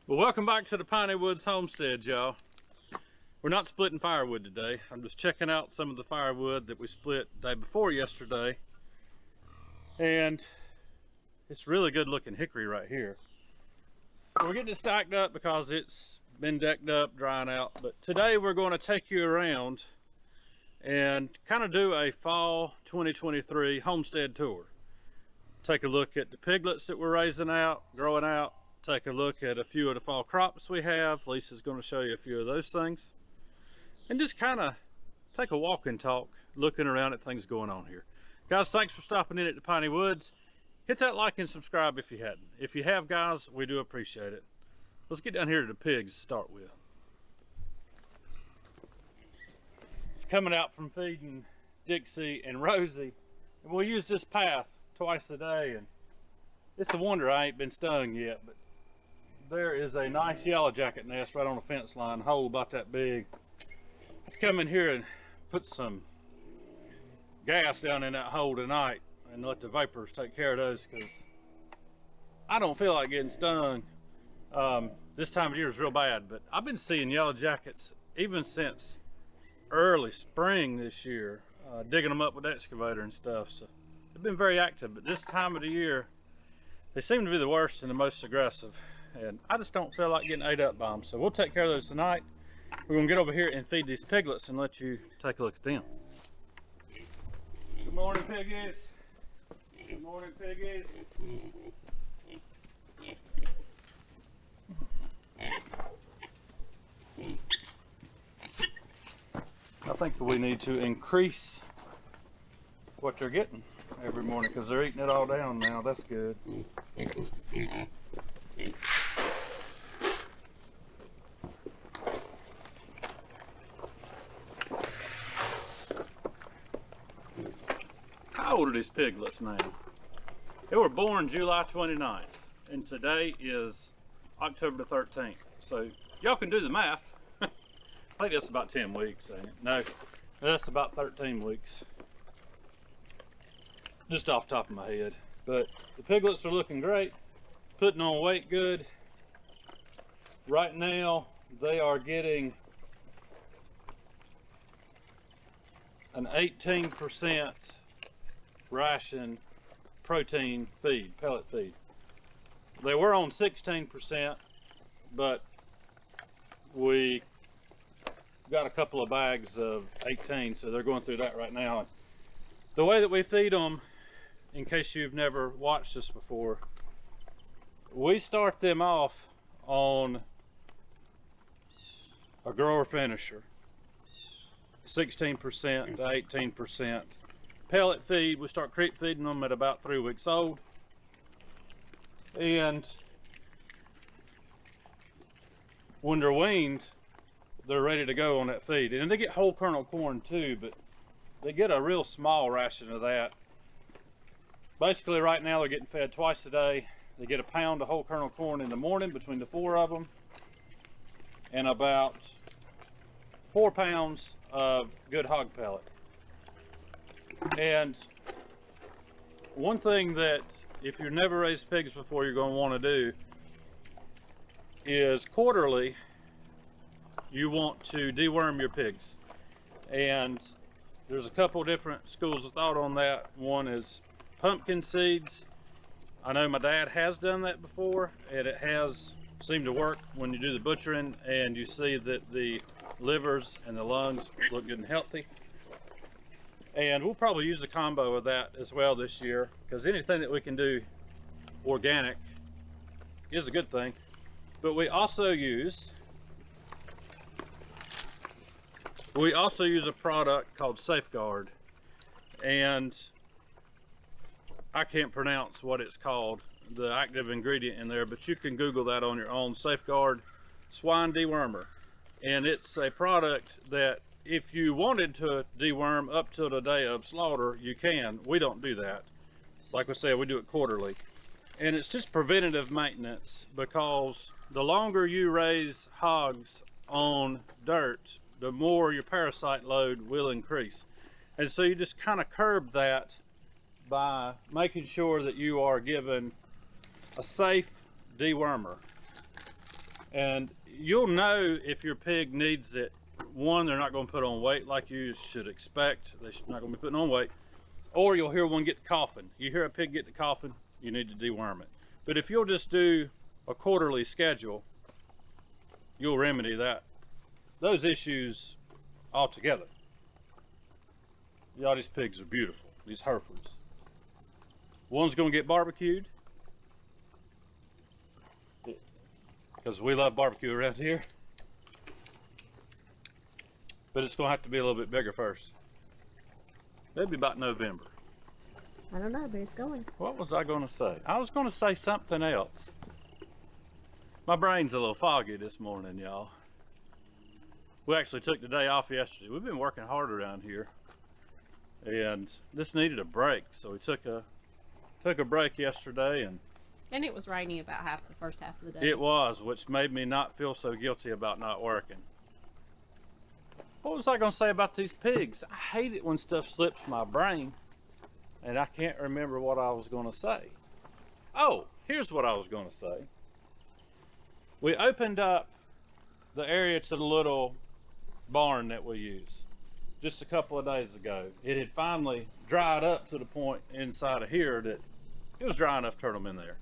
Well, welcome back to the Piney Woods Homestead, y'all. We're not splitting firewood today. I'm just checking out some of the firewood that we split the day before yesterday. And it's really good looking hickory right here. We're getting it stacked up because it's been decked up, drying out. But today we're going to take you around and kind of do a fall 2023 homestead tour. Take a look at the piglets that we're raising out, growing out. Take a look at a few of the fall crops we have. Lisa's going to show you a few of those things. And just kind of take a walk and talk, looking around at things going on here. Guys, thanks for stopping in at the Piney Woods. Hit that like and subscribe if you hadn't. If you have, guys, we do appreciate it. Let's get down here to the pigs to start with. It's coming out from feeding Dixie and Rosie. And we'll use this path twice a day. And it's a wonder I ain't been stung yet, but there is a nice yellow jacket nest right on the fence line, hole about that big. I'll come in here and put some gas down in that hole tonight and let the vapors take care of those, because I don't feel like getting stung. This time of year is real bad, but I've been seeing yellow jackets even since early spring this year, digging them up with the excavator and stuff. So they've been very active, but this time of the year they seem to be the worst and the most aggressive, and I just don't feel like getting ate up by them. So we'll take care of those tonight. We're gonna get over here and feed these piglets and let you take a look at them. Good morning, piggies. Good morning, piggies. I think we need to increase what they're getting every morning because they're eating it all down now. That's good. How old are these piglets now? They were born July 29th, and today is October the 13th. So y'all can do the math. I think that's about 10 weeks, ain't it? No, that's about 13 weeks. Just off the top of my head. But the piglets are looking great, putting on weight good. Right now they are getting an 18% ration protein feed, pellet feed. They were on 16%, but we got a couple of bags of 18, so they're going through that right now. The way that we feed them, in case you've never watched this before, we start them off on a grower finisher, 16% to 18%. Pellet feed, we start creep feeding them at about 3 weeks old, and when they're weaned, they're ready to go on that feed. And they get whole kernel corn too, but they get a real small ration of that. Basically right now they're getting fed twice a day. They get a pound of whole kernel corn in the morning between the 4 of them, and about 4 pounds of good hog pellet. And one thing that, if you've never raised pigs before, you're going to want to do is quarterly you want to deworm your pigs. And there's a couple different schools of thought on that. One is pumpkin seeds. I know my dad has done that before, and it has seemed to work when you do the butchering and you see that the livers and the lungs look good and healthy. And we'll probably use a combo of that as well this year, because anything that we can do organic is a good thing. But we also use a product called Safeguard, and I can't pronounce what it's called, the active ingredient in there, but you can Google that on your own. Safeguard swine dewormer. And it's a product that if you wanted to deworm up till the day of slaughter, you can. We don't do that. Like I said, we do it quarterly. And it's just preventative maintenance, because the longer you raise hogs on dirt, the more your parasite load will increase. And so you just kind of curb that by making sure that you are given a safe dewormer. And you'll know if your pig needs it. One, they're not going to put on weight like you should expect. They're not going to be putting on weight. Or you'll hear one get to coughing. You hear a pig get to coughing, you need to deworm it. But if you'll just do a quarterly schedule, you'll remedy those issues altogether. Y'all, these pigs are beautiful, these Herefords. One's gonna get barbecued, because we love barbecue around here. But it's gonna have to be a little bit bigger first. Maybe about November. I don't know, but it's going. What was I gonna say? I was gonna say something else. My brain's a little foggy this morning, y'all. We actually took the day off yesterday. We've been working hard around here, and this needed a break, so we took a break yesterday. And it was raining about the first half of the day. It was, which made me not feel so guilty about not working. What was I gonna say about these pigs? I hate it when stuff slips my brain, and I can't remember what I was gonna say. Oh, here's what I was gonna say. We opened up the area to the little barn that we use just a couple of days ago. It had finally dried up to the point inside of here that it was dry enough to turn them in there.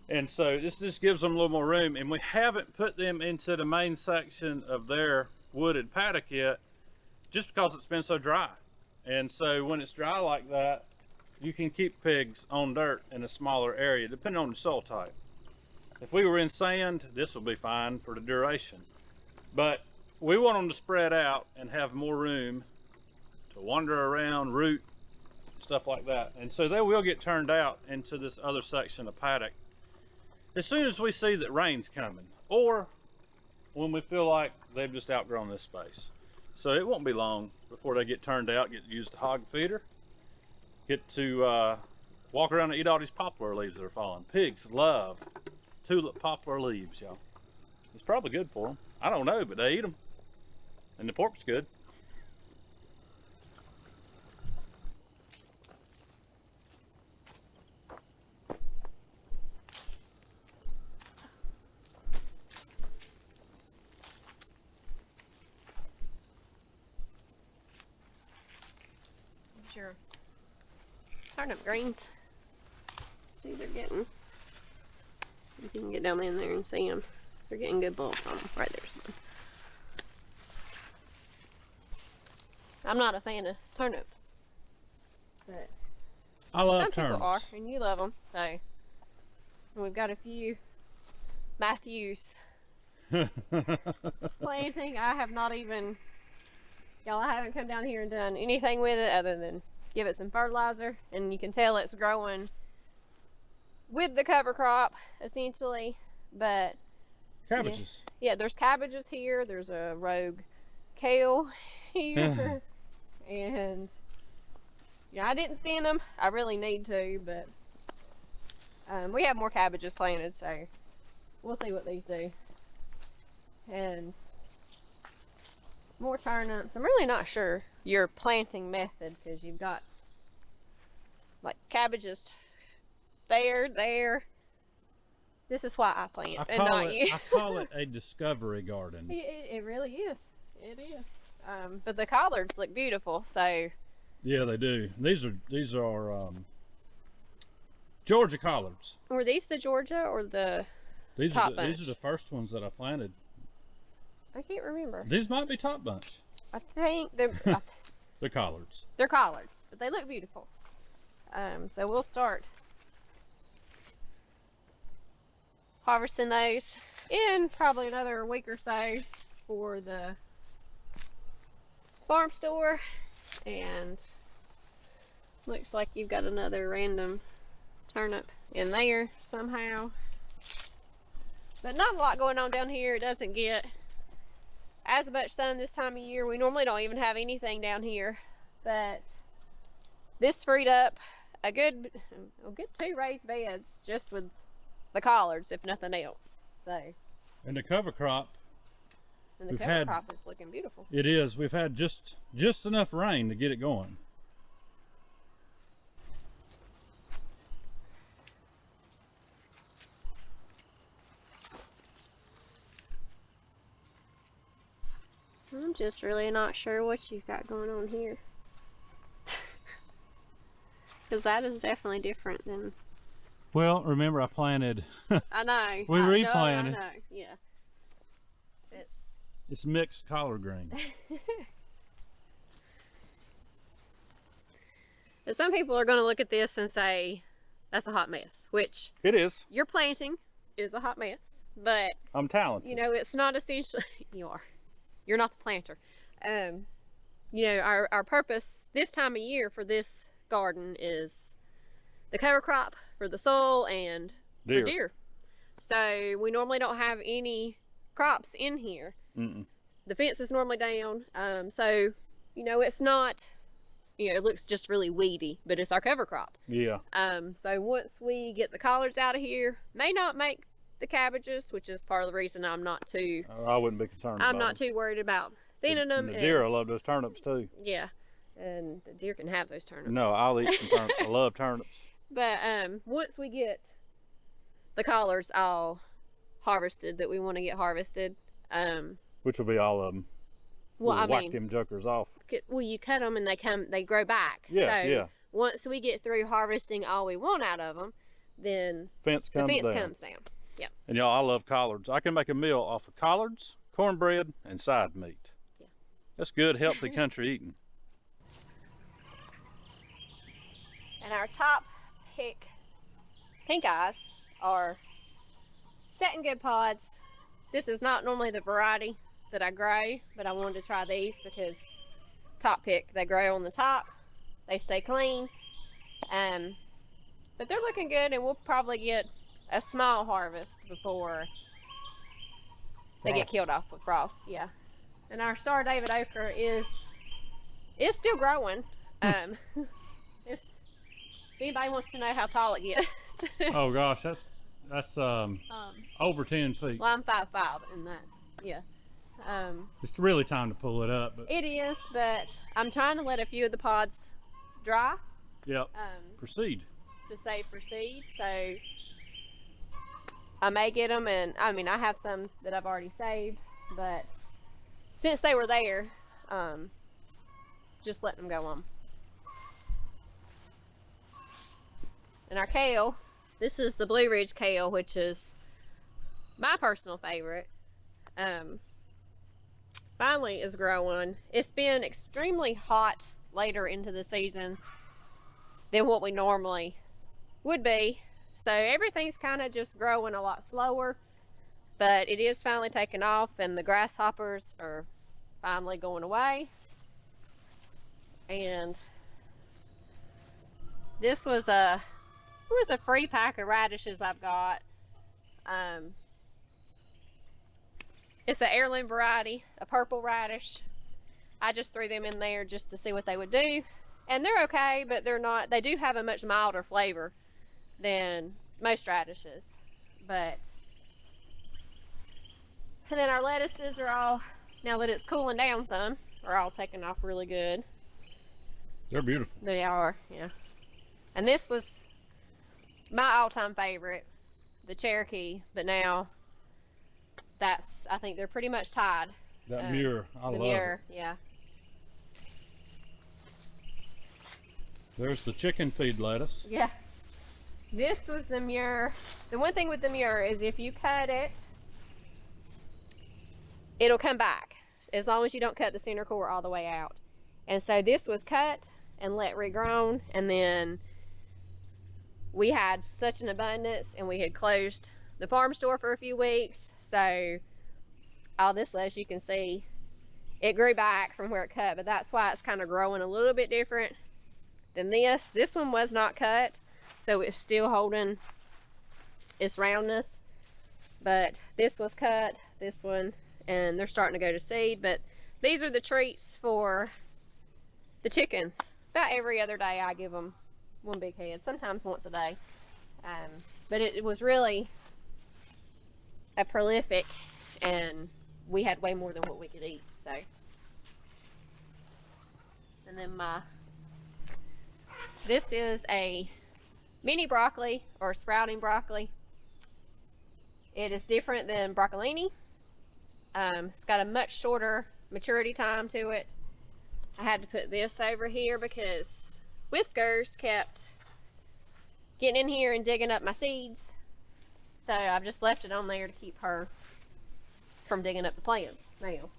And so this just gives them a little more room, and we haven't put them into the main section of their wooded paddock yet, just because it's been so dry. And so when it's dry like that, you can keep pigs on dirt in a smaller area, depending on the soil type. If we were in sand, this will be fine for the duration. But we want them to spread out and have more room to wander around, root, stuff like that. And so they will get turned out into this other section of paddock as soon as we see that rain's coming, or when we feel like they've just outgrown this space. So it won't be long before they get turned out, get to use the hog feeder, get to walk around and eat all these poplar leaves that are falling. Pigs love tulip poplar leaves, y'all. It's probably good for them. I don't know, but they eat them. And the pork's good. Sure. Turnip greens. See, they're getting. You can get down in there and see them. They're getting good bulbs on them. Right there's one. I'm not a fan of turnip, but I love some turnips. people are, and you love them. So and we've got a few Matthews planting. I have not even, y'all, I haven't come down here and done anything with it other than give it some fertilizer, and you can tell it's growing with the cover crop essentially. But Cabbages. yeah, there's cabbages here. There's a rogue kale here. And yeah, I didn't thin them. I really need to, but we have more cabbages planted, so we'll see what these do. And more turnips. I'm really not sure your planting method, because you've got like cabbages there. This is why I plant and not you. I call it a discovery garden. It really is. It is. But the collards look beautiful, so yeah, they do. These are Georgia collards. Were these the Georgia or the top bunch? These are the first ones that I planted. I can't remember. These might be top bunch. I think they're They're collards. They're collards, but they look beautiful. So we'll start harvesting those in probably another week or so for the farm store. And looks like you've got another random turnip in there somehow, but not a lot going on down here. It doesn't get as much sun this time of year. We normally don't even have anything down here, but this freed up a good 2 raised beds just with the collards, if nothing else. So, and the cover crop, and the cover crop is looking beautiful. It is. We've had just enough rain to get it going. I'm just really not sure what you've got going on here. Because that is definitely different than... Well, remember I planted. I know. We replanted. I know, yeah. It's mixed collard green. But some people are going to look at this and say, that's a hot mess, which... It is. Your planting is a hot mess, but... I'm talented. You know, it's not essentially... You are. You're not the planter. You know, our purpose this time of year for this garden is the cover crop for the soil and for deer. So we normally don't have any crops in here. The fence is normally down. So, you know, it's not, you know, it looks just really weedy, but it's our cover crop. Yeah. So once we get the collards out of here, may not make the cabbages, which is part of the reason I'm not too... I wouldn't be concerned I'm not too worried about thinning them. And the deer, I love those turnips too. Yeah. And the deer can have those turnips. No, I'll eat some turnips. I love turnips. But once we get the collards all harvested that we want to get harvested, which will be all of them. Well, we'll whack them jokers off. Well, you cut them and they grow back. Yeah, so yeah. Once we get through harvesting all we want out of them, then the fence comes down. Yep. And y'all, I love collards. I can make a meal off of collards, cornbread, and side meat. Yeah. That's good, healthy country eating. And our top pick pink eyes are set in good pods. This is not normally the variety that I grow, but I wanted to try these because top pick, they grow on the top, they stay clean, but they're looking good, and we'll probably get a small harvest before they get killed off with frost. Yeah. And our Star David okra is still growing. If anybody wants to know how tall it gets. Oh gosh, that's over 10 feet. Well, I'm 5'5", and that's, yeah. It's really time to pull it up. But it is, but I'm trying to let a few of the pods dry. Yep. Proceed. To save for seed, so I may get them, and I mean I have some that I've already saved, but since they were there, just let them go on. And our kale, this is the Blue Ridge kale, which is my personal favorite. Finally is growing. It's been extremely hot later into the season than what we normally would be. So everything's kind of just growing a lot slower, but it is finally taking off, and the grasshoppers are finally going away. And this was a free pack of radishes I've got. It's an heirloom variety, a purple radish. I just threw them in there just to see what they would do, and they're okay, but they do have a much milder flavor than most radishes. And then our lettuces are all, now that it's cooling down some, are all taking off really good. They're beautiful. They are, yeah. And this was my all-time favorite, the Cherokee, but now I think they're pretty much tied. That Muir, I love it. Yeah. There's the chicken feed lettuce. Yeah. This was the Muir. The one thing with the Muir is if you cut it, it'll come back as long as you don't cut the center core all the way out. And so this was cut and let regrown, and then we had such an abundance, and we had closed the farm store for a few weeks, so all this lettuce, you can see it grew back from where it cut, but that's why it's kind of growing a little bit different than this. This one was not cut, so it's still holding its roundness, but this was cut, this one, and they're starting to go to seed. But these are the treats for the chickens. About every other day I give them one big head, sometimes once a day. But it was really a prolific, and we had way more than what we could eat. So, and then this is a mini broccoli, or sprouting broccoli. It is different than broccolini. It's got a much shorter maturity time to it. I had to put this over here because Whiskers kept getting in here and digging up my seeds. So I've just left it on there to keep her from digging up the plants now.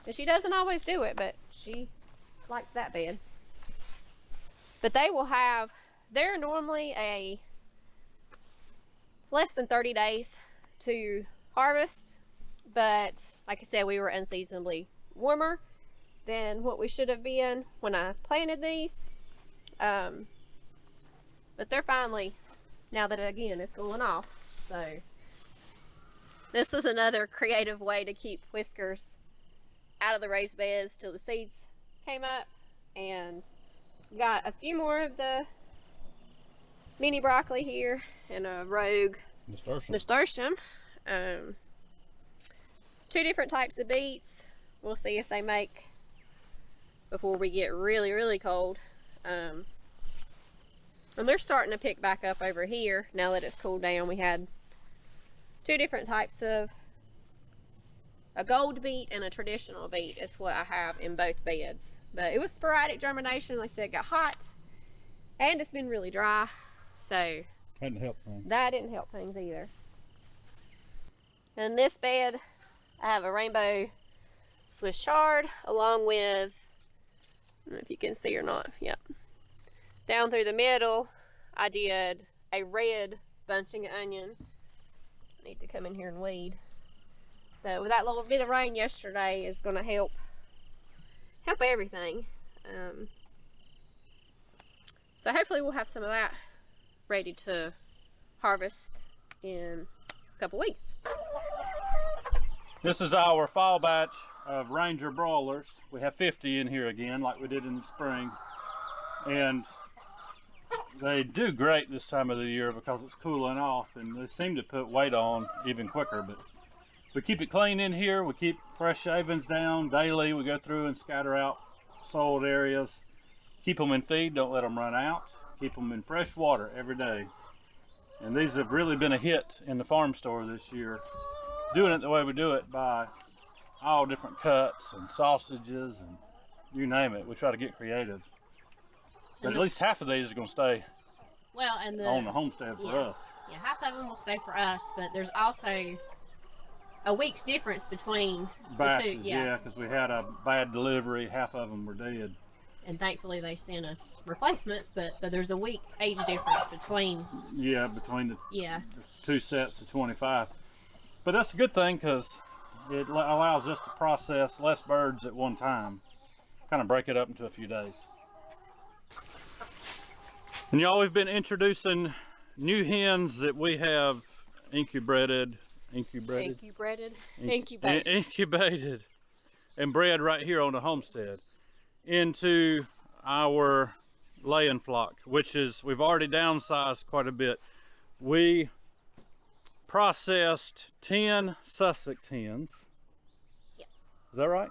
And she doesn't always do it, but she likes that bed. But they're normally a less than 30 days to harvest. But like I said, we were unseasonably warmer than what we should have been when I planted these. But they're finally, now that again it's cooling off. So this was another creative way to keep Whiskers out of the raised beds till the seeds came up. And got a few more of the mini broccoli here and a rogue nasturtium. 2 different types of beets. We'll see if they make before we get really, really cold. And they're starting to pick back up over here now that it's cooled down. We had 2 different types of a gold beet and a traditional beet is what I have in both beds. But it was sporadic germination. Like I said, it got hot and it's been really dry. So that didn't help things. That didn't help things either. In this bed, I have a rainbow Swiss chard along with, I don't know if you can see or not, yep. Down through the middle, I did a red bunching of onion. I need to come in here and weed. So with that little bit of rain yesterday is going to help everything. So hopefully we'll have some of that ready to harvest in a couple weeks. This is our fall batch of Ranger broilers. We have 50 in here again like we did in the spring. And they do great this time of the year because it's cooling off and they seem to put weight on even quicker. But we keep it clean in here. We keep fresh shavings down daily. We go through and scatter out soiled areas. Keep them in feed, don't let them run out. Keep them in fresh water every day. And these have really been a hit in the farm store this year. Doing it the way we do it by all different cuts and sausages and you name it. We try to get creative. But at least half of these are going to stay on the homestead for us. Yeah, half of them will stay for us, but there's also a week's difference between batches, the 2. Yeah, because we had a bad delivery. Half of them were dead. And thankfully they sent us replacements, but so there's a week age difference between. Yeah, between the 2 sets of 25. But that's a good thing because it allows us to process less birds at one time. Kind of break it up into a few days. And y'all, we've been introducing new hens that we have incubated and bred right here on the homestead into our laying flock, which is, we've already downsized quite a bit. We processed 10 Sussex hens. Yeah. Is that right?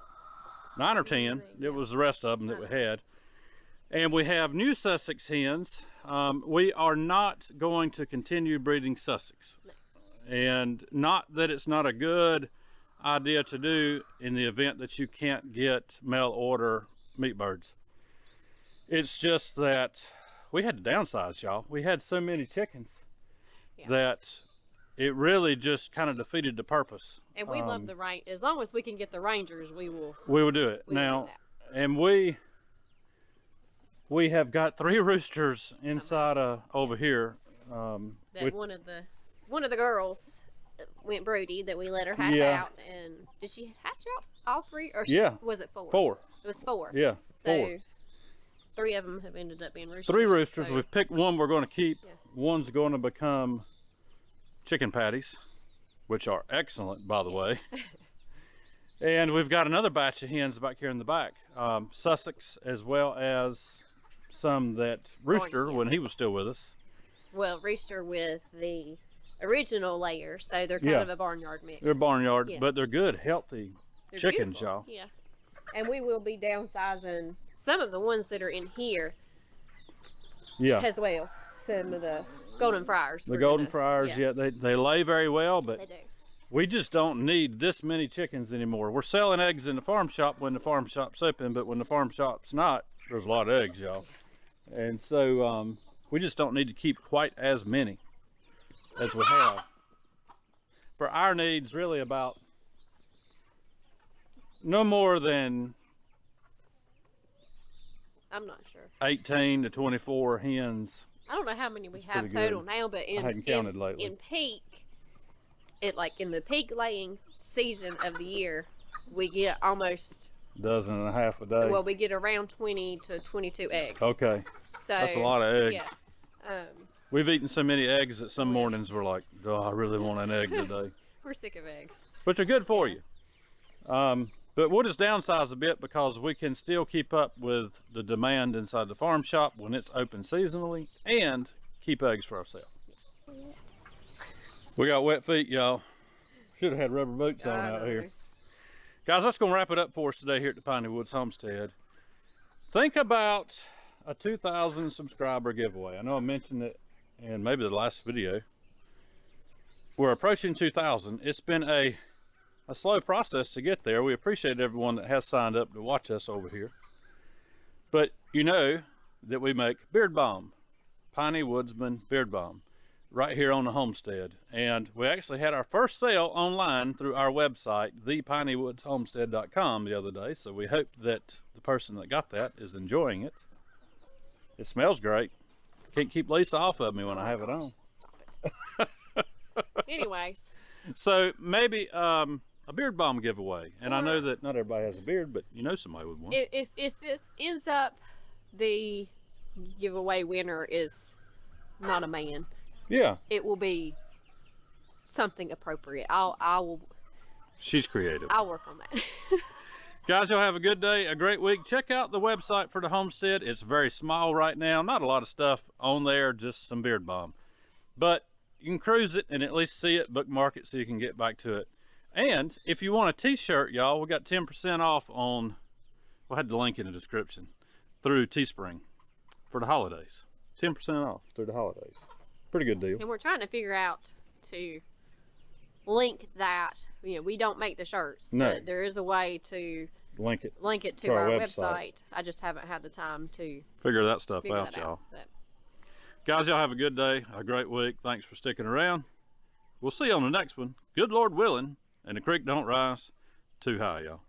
9 or 10. It was the rest of them that we had. And we have new Sussex hens. We are not going to continue breeding Sussex. No. And not that it's not a good idea to do in the event that you can't get mail order meat birds. It's just that we had to downsize, y'all. We had so many chickens that it really just kind of defeated the purpose. And we love the range. As long as we can get the Rangers, we will do it. Now, and we have got 3 roosters inside over here. That one of the girls went broody that we let her hatch out. And did she hatch out all 3? Or was it 4? 4. It was 4. Yeah, 4. So 3 of them have ended up being roosters. 3 roosters. So. We've picked one we're going to keep. Yeah. One's going to become chicken patties, which are excellent, by the way. And we've got another batch of hens back here in the back. Sussex, as well as some that Rooster when he was still with us. Well, Rooster with the original layer, so they're kind of a barnyard mix. They're barnyard, but they're good, healthy chickens, y'all. Yeah. And we will be downsizing some of the ones that are in here as well. Some of the golden friars. The golden friars, they lay very well, but we just don't need this many chickens anymore. We're selling eggs in the farm shop when the farm shop's open, but when the farm shop's not, there's a lot of eggs, y'all. And so we just don't need to keep quite as many as we have. For our needs, really about no more than I'm not sure. 18 to 24 hens. I don't know how many we have pretty total good. now, but I hadn't counted lately. in peak, in the peak laying season of the year, we get almost Dozen and a half a day. well, we get around 20 to 22 eggs. Okay, So that's a lot of eggs. Yeah. We've eaten so many eggs that some mornings we're like, oh, I really want an egg today. We're sick of eggs. But they're good for you. But we'll just downsize a bit because we can still keep up with the demand inside the farm shop when it's open seasonally and keep eggs for ourselves. We got wet feet, y'all. Should have had rubber boots on out here. Guys, that's going to wrap it up for us today here at the Piney Woods Homestead. Think about a 2,000 subscriber giveaway. I know I mentioned it in maybe the last video. We're approaching 2,000. It's been a slow process to get there. We appreciate everyone that has signed up to watch us over here. But you know that we make beard balm, Piney Woodsman beard balm, right here on the homestead. And we actually had our first sale online through our website, thepineywoods.homestead.com, the other day. So we hope that the person that got that is enjoying it. It smells great. Can't keep Lisa off of me when I have it on. Stop it. Anyways. So maybe a beard balm giveaway. And I know that not everybody has a beard, but you know somebody would want. If it ends up the giveaway winner is not a man, Yeah. it will be something appropriate. I will. She's creative. I'll work on that. Guys, y'all have a good day, a great week. Check out the website for the homestead. It's very small right now. Not a lot of stuff on there, just some beard balm. But you can cruise it and at least see it, bookmark it so you can get back to it. And if you want a t-shirt, y'all, we got 10% off on, we'll have the link in the description, through Teespring for the holidays. 10% off through the holidays. Pretty good deal. And we're trying to figure out to link that. You know, we don't make the shirts. No. But there is a way to Link it to our website. I just haven't had the time to figure that stuff figure out, that y'all. out. But Guys, y'all have a good day, a great week. Thanks for sticking around. We'll see you on the next one. Good Lord willing, and the creek don't rise too high, y'all.